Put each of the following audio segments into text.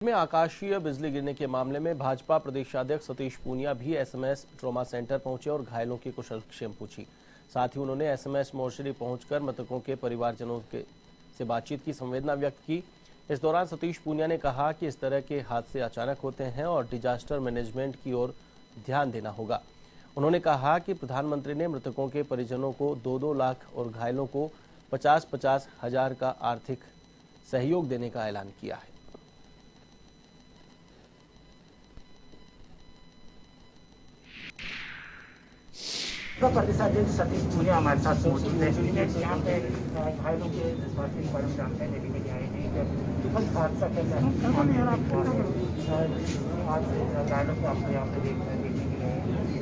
में आकाशीय बिजली गिरने के मामले में भाजपा प्रदेशाध्यक्ष सतीश पूनिया भी एसएमएस ट्रॉमा सेंटर पहुंचे और घायलों की कुशलक्षेम पूछी। साथ ही उन्होंने एसएमएस मोर्चरी पहुंचकर मृतकों के परिवारजनों से बातचीत की, संवेदना व्यक्त की। इस दौरान सतीश पूनिया ने कहा कि इस तरह के हादसे अचानक होते हैं और डिजास्टर मैनेजमेंट की ओर ध्यान देना होगा। उन्होंने कहा कि प्रधानमंत्री ने मृतकों के परिजनों को 2-2 लाख और घायलों को 50-50 हजार का आर्थिक सहयोग देने का ऐलान किया है। प्रदेशाध्यक्ष सतीश पूनिया हमारे साथ मौजूद है। यहाँ पे घायलों के स्वास्थ्य के बारे में जानकारी लेने के लिए आए हैं। दुखद हादसा कैसा आज घायलों को आपको यहाँ पे देखने के लिए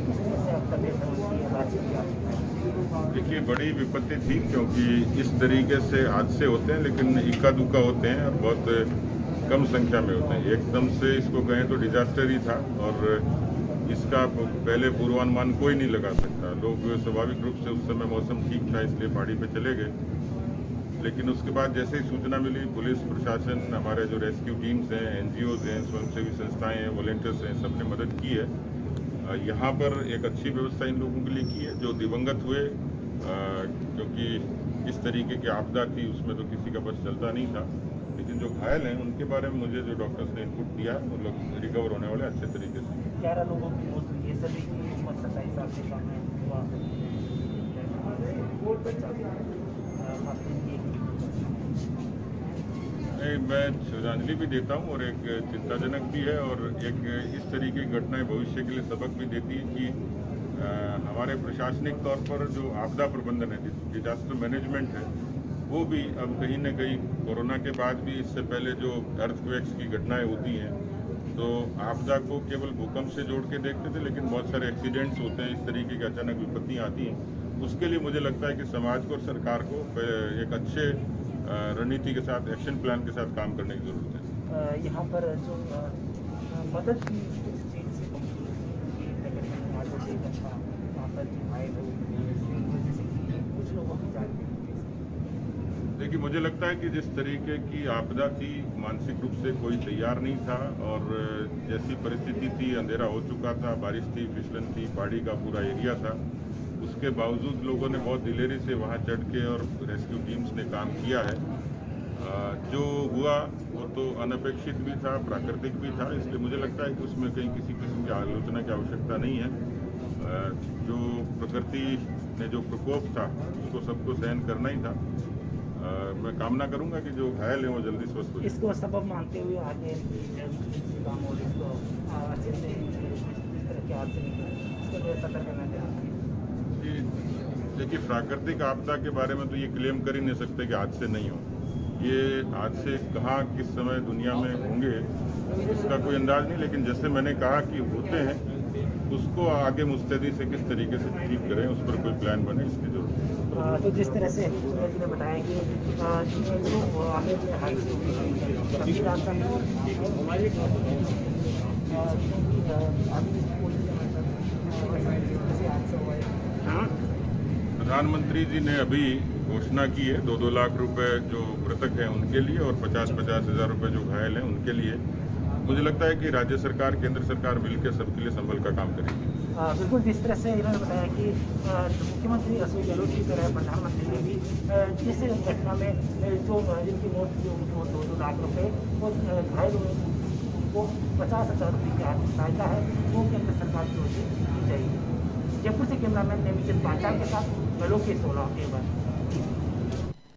किस तरह से आप तबियत बातचीत? देखिए, बड़ी विपत्ति थी क्योंकि इस तरीके से हादसे होते हैं, लेकिन इक्का दुक्का होते हैं और बहुत कम संख्या में होते हैं। एकदम से इसको कहें तो डिजास्टर ही था और इसका पहले पूर्वानुमान कोई नहीं लगा सकता। लोग स्वाभाविक रूप से उस समय मौसम ठीक था इसलिए पहाड़ी पे चले गए, लेकिन उसके बाद जैसे ही सूचना मिली, पुलिस प्रशासन, हमारे जो रेस्क्यू टीम्स हैं, एनजीओज हैं, स्वयंसेवी संस्थाएं हैं, वॉलंटियर्स हैं, सबने मदद की है। यहाँ पर एक अच्छी व्यवस्था इन लोगों के लिए की है। जो दिवंगत हुए, क्योंकि इस तरीके की आपदा थी उसमें तो किसी का बस चलता नहीं था, लेकिन जो घायल हैं उनके बारे में मुझे जो डॉक्टर्स ने इनपुट दिया, वो लोग रिकवर होने वाले अच्छे तरीके से। 11 लोगों की मौत हुई है, सभी की उम्र 27 साल से कम है। मैं श्रद्धांजलि भी देता हूँ और एक चिंताजनक भी है, और एक इस तरीके की घटनाएं भविष्य के लिए सबक भी देती है कि हमारे प्रशासनिक तौर पर जो आपदा प्रबंधन है, डिजास्टर मैनेजमेंट है, वो भी अब कहीं न कहीं कोरोना के बाद भी, इससे पहले जो अर्थक्वेक्स की घटनाएं होती हैं तो आपदा को केवल भूकंप से जोड़ के देखते थे, लेकिन बहुत सारे एक्सीडेंट्स होते हैं, इस तरीके की अचानक विपत्तियाँ आती हैं। उसके लिए मुझे लगता है कि समाज को और सरकार को एक अच्छे रणनीति के साथ, एक्शन प्लान के साथ काम करने की जरूरत है। यहाँ पर जो मदद की चीज से कुछ लोगों की जानकारी। देखिए, मुझे लगता है कि जिस तरीके की आपदा थी, मानसिक रूप से कोई तैयार नहीं था, और जैसी परिस्थिति थी, अंधेरा हो चुका था, बारिश थी, फिसलन थी, पहाड़ी का पूरा एरिया था, उसके बावजूद लोगों ने बहुत दिलेरी से वहां चढ़ के और रेस्क्यू टीम्स ने काम किया है। जो हुआ वो तो अनपेक्षित भी था, प्राकृतिक भी था, इसलिए मुझे लगता है कि उसमें कहीं किसी किस्म की आलोचना की आवश्यकता नहीं है। जो प्रकृति ने जो प्रकोप था उसको सबको सहन करना ही था। मैं कामना करूंगा कि जो घायल हैं वो जल्दी स्वस्थ हो जाए। इसको सबब मानते हुए आगे काम और इसको अच्छे से इस तरह के हादसे इसको जो सतर्क करना चाहिए। देखिए, प्राकृतिक आपदा के बारे में तो ये क्लेम कर ही नहीं सकते कि हादसे नहीं हो। ये हादसे कहाँ किस समय दुनिया में होंगे इसका कोई अंदाज नहीं, लेकिन जैसे मैंने कहा कि होते हैं, उसको आगे मुस्तैदी से किस तरीके से ठीक करें, उस पर कोई प्लान बने, इसकी जरूरत है। तो जिस तरह से ने बताया कि प्रधानमंत्री जी ने अभी घोषणा की है 2-2 लाख रुपए जो मृतक हैं उनके लिए और 50-50 हजार रुपए जो घायल हैं उनके लिए। मुझे लगता है कि राज्य सरकार, केंद्र सरकार मिलकर सबके लिए संभल का काम करेगी। बिल्कुल, जिस तरह से इन्होंने बताया कि मुख्यमंत्री अशोक गहलोत की तरह प्रधानमंत्री ने भी जिस घटना में जो जिनकी मौत हुई उनको 2-2 लाख रुपए और घायल हुए उनको 50,000 रुपये की आर्थिक सहायता है, वो केंद्र सरकार की ओर से दी जाएगी। जयपुर से कैमरामैन नेमीचंद पांचाल के साथ लोकेश सोलह के बाद।